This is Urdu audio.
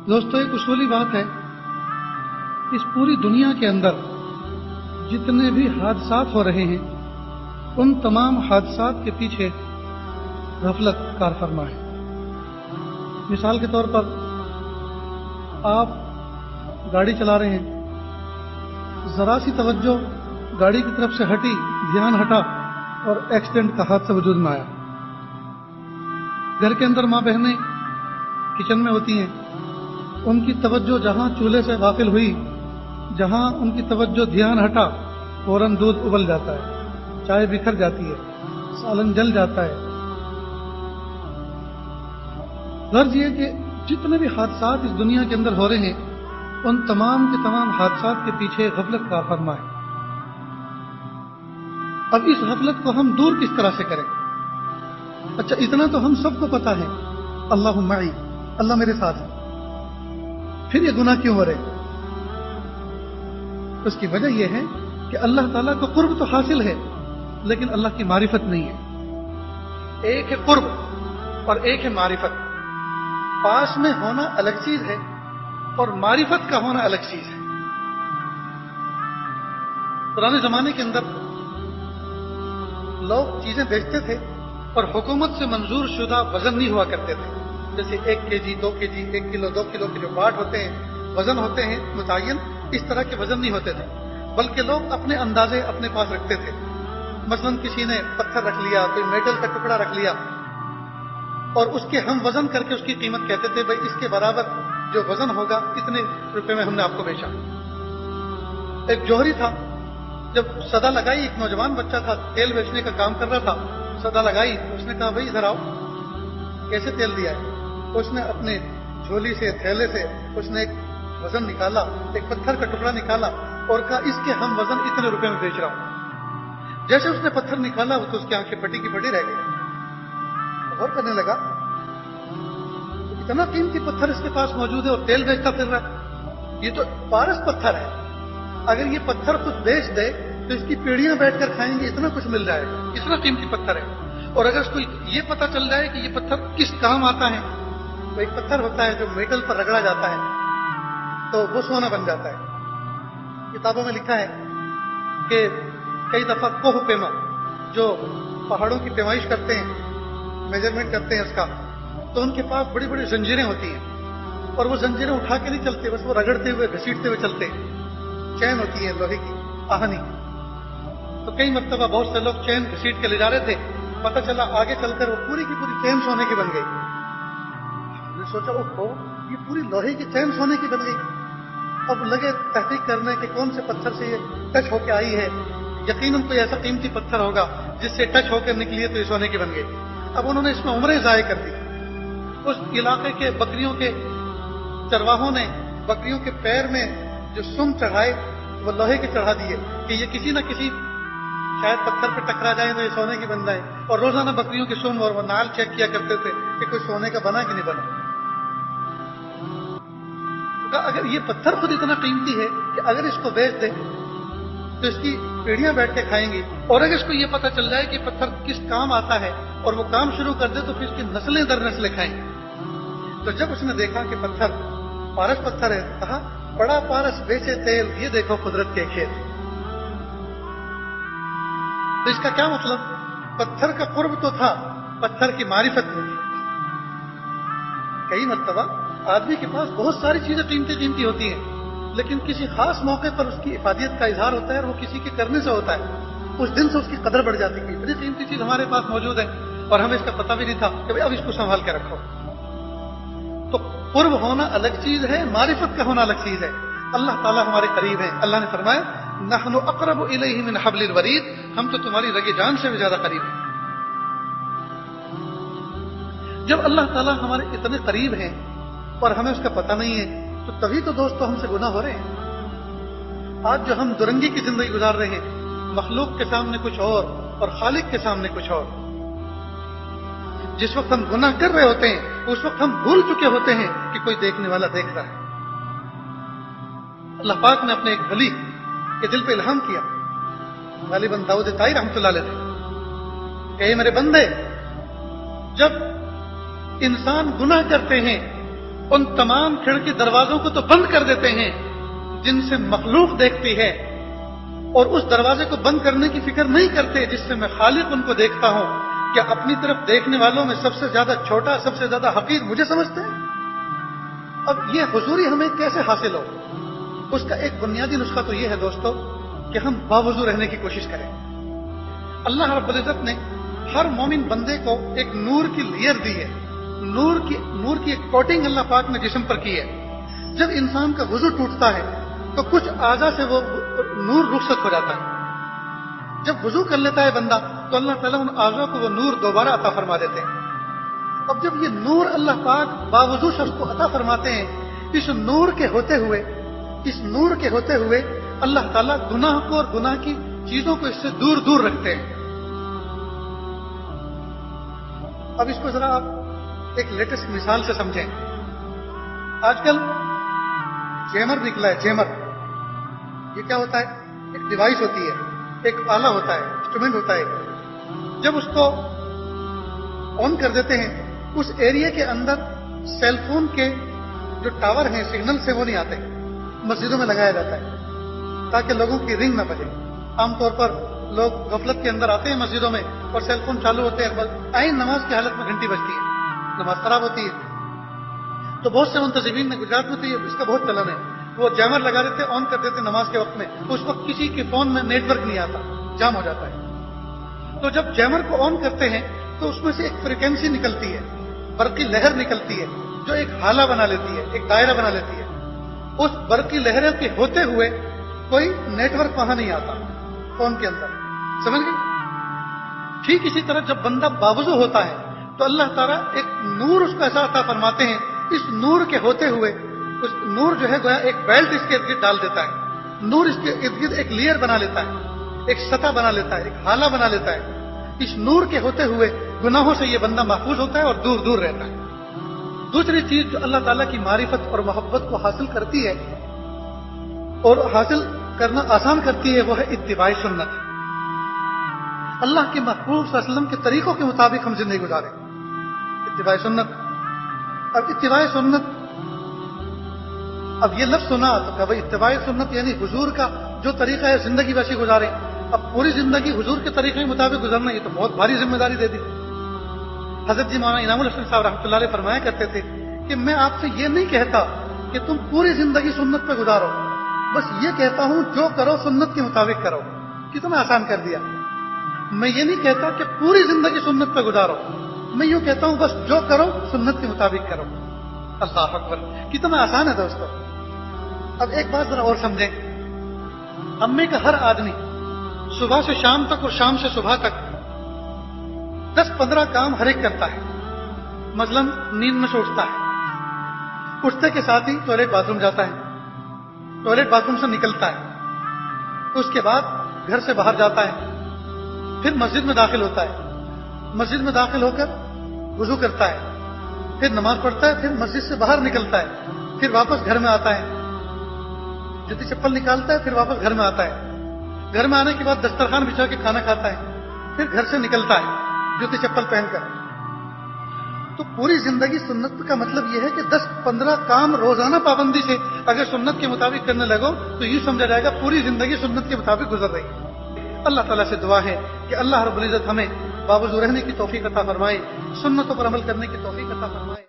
دوستو، ایک اصولی بات ہے، اس پوری دنیا کے اندر جتنے بھی حادثات ہو رہے ہیں ان تمام حادثات کے پیچھے غفلت کار فرما ہے۔ مثال کے طور پر آپ گاڑی چلا رہے ہیں، ذرا سی توجہ گاڑی کی طرف سے ہٹی، دھیان ہٹا اور ایکسیڈنٹ کا حادثہ وجود میں آیا۔ گھر کے اندر ماں بہنیں کچن میں ہوتی ہیں، ان کی توجہ جہاں چولہے سے غافل ہوئی، جہاں ان کی توجہ دھیان ہٹا، فوراً دودھ ابل جاتا ہے، چائے بکھر جاتی ہے، سالن جل جاتا ہے۔ غرض یہ کہ جتنے بھی حادثات اس دنیا کے اندر ہو رہے ہیں ان تمام کے تمام حادثات کے پیچھے غفلت کا فرما ہے۔ اب اس غفلت کو ہم دور کس طرح سے کریں؟ اچھا، اتنا تو ہم سب کو پتا ہے، اللہ معی، اللہ میرے ساتھ ہے، پھر یہ گناہ کیوں ہو رہے؟ اس کی وجہ یہ ہے کہ اللہ تعالیٰ کو قرب تو حاصل ہے لیکن اللہ کی معرفت نہیں ہے۔ ایک ہے قرب اور ایک ہے معرفت۔ پاس میں ہونا الگ چیز ہے اور معرفت کا ہونا الگ چیز ہے۔ پرانے زمانے کے اندر لوگ چیزیں بیچتے تھے اور حکومت سے منظور شدہ وزن نہیں ہوا کرتے تھے، جیسے 1 kg 2 kg 1 کلو 2 کلو کے جو باٹ ہوتے ہیں، وزن ہوتے ہیں متعین، اس طرح کے وزن نہیں ہوتے تھے، بلکہ لوگ اپنے اندازے اپنے پاس رکھتے تھے۔ مثلا کسی نے پتھر رکھ لیا، کوئی میٹل کا ٹکڑا رکھ لیا اور اس کے ہم وزن کر کے اس کی قیمت کہتے تھے، بھائی اس کے برابر جو وزن ہوگا اتنے روپے میں ہم نے آپ کو بیچا۔ ایک جوہری تھا، جب صدا لگائی، ایک نوجوان بچہ تھا، تیل بیچنے کا کام کر رہا تھا، صدا لگائی، اس نے کہا بھائی ادھر آؤ، کیسے تیل دیا ہے؟ اس نے اپنے جھولی سے، تھیلے سے اس نے ایک وزن نکالا، ایک پتھر کا ٹکڑا نکالا اور کہا اس کے ہم وزن اتنے روپے میں بیچ رہا ہوں۔ جیسے اس نے پتھر نکالا تو اس کی آنکھیں پٹی کی پٹی رہ گئی۔ غور کرنے لگا، اتنا قیمتی پتھر اس کے پاس موجود ہے اور تیل بیچتا پھر رہا ہے، یہ تو پارس پتھر ہے، اگر یہ پتھر کچھ بیچ دے تو اس کی پیڑیاں بیٹھ کر کھائیں گے، اتنا کچھ مل جائے گا، اتنا قیمتی پتھر ہے۔ اور اگر اس کو یہ پتہ چل جائے کہ یہ پتھر کس کام آتا ہے، تو ایک پتھر ہوتا ہے جو میٹل پر رگڑا جاتا ہے تو وہ سونا بن جاتا ہے۔ کتابوں میں لکھا ہے کہ کئی دفعہ کوہ پیما جو پہاڑوں کی پیمائش کرتے ہیں، میجرمنٹ کرتے ہیں اس کا، تو ان کے پاس بڑی بڑی زنجیریں ہوتی ہیں اور وہ زنجیریں اٹھا کے نہیں چلتے، بس وہ رگڑتے ہوئے گھسیٹتے ہوئے چلتے ہیں۔ چین ہوتی ہے لوہے کی، آہنی، تو کئی مرتبہ بہت سے لوگ چین گھسیٹ کے لے جا رہے تھے، پتہ چلا آگے چل کر وہ پوری کی پوری چین سونے کی بن گئی۔ ہم نے سوچا یہ پوری لوہے کی چین سونے کی بن گئی۔ اب لگے تحقیق کرنے کہ کون سے پتھر سے یہ ٹچ ہو کے آئی ہے، یقیناً کوئی ایسا قیمتی پتھر ہوگا جس سے ٹچ ہو کر نکلی ہے تو یہ سونے کی بن گئی۔ اب انہوں نے اس میں عمریں ضائع کر دی۔ اس علاقے کے بکریوں کے چرواہوں نے بکریوں کے پیر میں جو سم چڑھائے وہ لوہے کے چڑھا دیے کہ یہ کسی نہ کسی شاید پتھر پہ ٹکرا جائے تو یہ سونے کی بن جائے، اور روزانہ بکریوں کی سم اور وہ نال چیک کیا کرتے تھے کہ کوئی سونے کا بنا کہ نہیں بنا۔ اگر یہ پتھر خود اتنا قیمتی ہے کہ اگر اس کو بیچ دے تو اس کی پیڑیاں بیٹھ کے کھائیں گی، اور اگر اس کو یہ پتہ چل جائے کہ پتھر کس کام آتا ہے اور وہ کام شروع کر دے تو پھر اس کی نسلیں در نسلیں کھائیں گی۔ تو جب اس نے دیکھا کہ پتھر پارس پتھر ہے، کہا بڑا پارس بیچے تیل، یہ دیکھو قدرت کے کھیل۔ تو اس کا کیا مطلب؟ پتھر کا قرب تو تھا، پتھر کی معرفت نہیں۔ کئی مرتبہ آدمی کے پاس بہت ساری چیزیں قیمتی قیمتی ہوتی ہیں، لیکن کسی خاص موقع پر اس کی افادیت کا اظہار ہوتا ہے اور وہ کسی کے کرنے سے ہوتا ہے، اس دن سے اس کی قدر بڑھ جاتی ہے۔ بڑی قیمتی چیز ہمارے پاس موجود ہے اور ہمیں اس کا پتہ بھی نہیں تھا کہ اب اس کو سنبھال کے رکھو۔ تو قرب ہونا الگ چیز ہے، معرفت کا ہونا الگ چیز ہے۔ اللہ تعالیٰ ہمارے قریب ہیں۔ اللہ نے فرمایا نحن اقرب الیہ من حبل الورید، ہم تو تمہاری رگ جان سے بھی زیادہ قریب ہیں۔ جب اللہ تعالیٰ ہمارے اتنے قریب ہیں اور ہمیں اس کا پتہ نہیں ہے تو تبھی تو دوستو ہم سے گناہ ہو رہے ہیں۔ آج جو ہم درنگی کی زندگی گزار رہے ہیں، مخلوق کے سامنے کچھ اور خالق کے سامنے کچھ اور، جس وقت ہم گناہ کر رہے ہوتے ہیں اس وقت ہم بھول چکے ہوتے ہیں کہ کوئی دیکھنے والا دیکھ رہا ہے۔ اللہ پاک نے اپنے ایک ولی کے دل پہ الہام کیا، غالباً داؤد طائی رحمۃ اللہ علیہ، کہ اے میرے بندے، جب انسان گناہ کرتے ہیں ان تمام کھڑکی دروازوں کو تو بند کر دیتے ہیں جن سے مخلوق دیکھتی ہے، اور اس دروازے کو بند کرنے کی فکر نہیں کرتے جس سے میں خالق ان کو دیکھتا ہوں. کیا اپنی طرف دیکھنے والوں میں سب سے زیادہ چھوٹا، سب سے زیادہ حقیر مجھے سمجھتے ہیں؟ اب یہ حضوری ہمیں کیسے حاصل ہو؟ اس کا ایک بنیادی نسخہ تو یہ ہے دوستو کہ ہم باوضو رہنے کی کوشش کریں. اللہ رب العزت نے ہر مومن بندے کو ایک نور کی لیئر دی ہے، نور کی ایک کوٹنگ اللہ پاک نے جسم پر کی ہے. جب انسان کا وضو ٹوٹتا ہے تو کچھ اعضاء سے وہ نور رخصت ہو جاتا ہے. جب وضو کر لیتا ہے بندہ تو اللہ تعالیٰ ان اعضاء کو وہ نور دوبارہ عطا فرما دیتے ہیں. اب جب یہ نور اللہ پاک باوضو شخص کو عطا فرماتے ہیں، اس نور کے ہوتے ہوئے اللہ تعالیٰ گناہ کو اور گناہ کی چیزوں کو اس سے دور دور رکھتے ہیں. اب اس کو ذرا آپ ایک لیٹسٹ مثال سے سمجھیں. آج کل جیمر نکلا ہے. جیمر یہ کیا ہوتا ہے؟ ایک ڈیوائس ہوتی ہے، ایک آلہ ہوتا ہے، انسٹرومنٹ ہوتا ہے. جب اس کو آن کر دیتے ہیں اس ایریا کے اندر سیل فون کے جو ٹاور ہیں، سگنل سے وہ نہیں آتے. مسجدوں میں لگایا جاتا ہے تاکہ لوگوں کی رنگ نہ بجے. عام طور پر لوگ غفلت کے اندر آتے ہیں مسجدوں میں اور سیل فون چالو ہوتے ہیں، عین نماز کی حالت میں گھنٹی بجتی ہے، نماز خراب ہوتی ہے. تو بہت سے منتظمین نے گجرات میں تو اس کا بہت چلن ہے، وہ جیمر لگا دیتے، آن کر دیتے نماز کے وقت میں. اس وقت کسی کے فون میں نیٹ ورک نہیں آتا، جام ہو جاتا ہے. تو جب جیمر کو آن کرتے ہیں تو اس میں سے ایک فریکوینسی نکلتی ہے، برقی لہر نکلتی ہے جو ایک حالہ بنا لیتی ہے، ایک دائرہ بنا لیتی ہے. اس برقی لہروں کے ہوتے ہوئے کوئی نیٹ ورک وہاں نہیں آتا فون کے اندر. سمجھ گئے؟ ٹھیک اسی طرح جب بندہ باوضو ہوتا ہے تو اللہ تعالیٰ ایک نور اس کو ایسا عطا فرماتے ہیں، اس نور کے ہوتے ہوئے اس نور جو ہے گویا ایک بیلٹ اس کے ارد گرد ڈال دیتا ہے. نور اس کے ارد گرد ایک لیئر بنا لیتا ہے، ایک سطح بنا لیتا ہے، ایک حالہ بنا لیتا ہے. اس نور کے ہوتے ہوئے گناہوں سے یہ بندہ محفوظ ہوتا ہے اور دور دور رہتا ہے. دوسری چیز جو اللہ تعالیٰ کی معرفت اور محبت کو حاصل کرتی ہے اور حاصل کرنا آسان کرتی ہے وہ ہے اتباع سنت. اللہ کے محبوب صلی اللہ علیہ وسلم کے طریقوں کے مطابق ہم زندگی گزاریں. اتباع سنت. اب اتباع سنت، اب یہ لفظ سنا تو کہ بھائی اتباع سنت یعنی حضور کا جو طریقہ ہے زندگی ویسی گزاریں. اب پوری زندگی حضور کے طریقے کے مطابق گزارنا یہ تو بہت بھاری ذمہ داری دے دی. حضرت جی مولانا انعام الحسن صاحب رحمۃ اللہ علیہ فرمایا کرتے تھے کہ میں آپ سے یہ نہیں کہتا کہ تم پوری زندگی سنت پہ گزارو، بس یہ کہتا ہوں جو کرو سنت کے مطابق کرو. کتنا آسان کر دیا. میں یہ نہیں کہتا کہ پوری زندگی سنت پہ گزارو، میں یوں کہتا ہوں بس جو کرو سنت کے مطابق کرو. اللہ اکبر، کتنا آسان ہے دوستو. اب ایک بات ذرا اور سمجھیں. ہم میں کا ہر آدمی صبح سے شام تک اور شام سے صبح تک 10-15 کام ہر ایک کرتا ہے. مثلا نیند میں سے اٹھتا ہے، اٹھتے کے ساتھ ہی ٹوائلٹ باتھ روم جاتا ہے، ٹوائلٹ باتھ روم سے نکلتا ہے، اس کے بعد گھر سے باہر جاتا ہے، پھر مسجد میں داخل ہوتا ہے، مسجد میں داخل ہو کر وضو کرتا ہے، پھر نماز پڑھتا ہے، پھر مسجد سے باہر نکلتا ہے، پھر واپس گھر میں آتا ہے، جوتی چپل نکالتا ہے، پھر واپس گھر میں آتا ہے. گھر میں آنے کے بعد دسترخوان بچھا کے کھانا کھاتا ہے، پھر گھر سے نکلتا ہے جوتی چپل پہن کر. تو پوری زندگی سنت کا مطلب یہ ہے کہ 10-15 کام روزانہ پابندی سے اگر سنت کے مطابق کرنے لگو تو یہ سمجھا جائے گا پوری زندگی سنت کے مطابق گزر رہی ہے. اللہ تعالیٰ سے دعا ہے کہ اللہ رب العزت ہمیں باوضو رہنے کی توفیق عطا فرمائے، سنتوں پر عمل کرنے کی توفیق عطا فرمائے.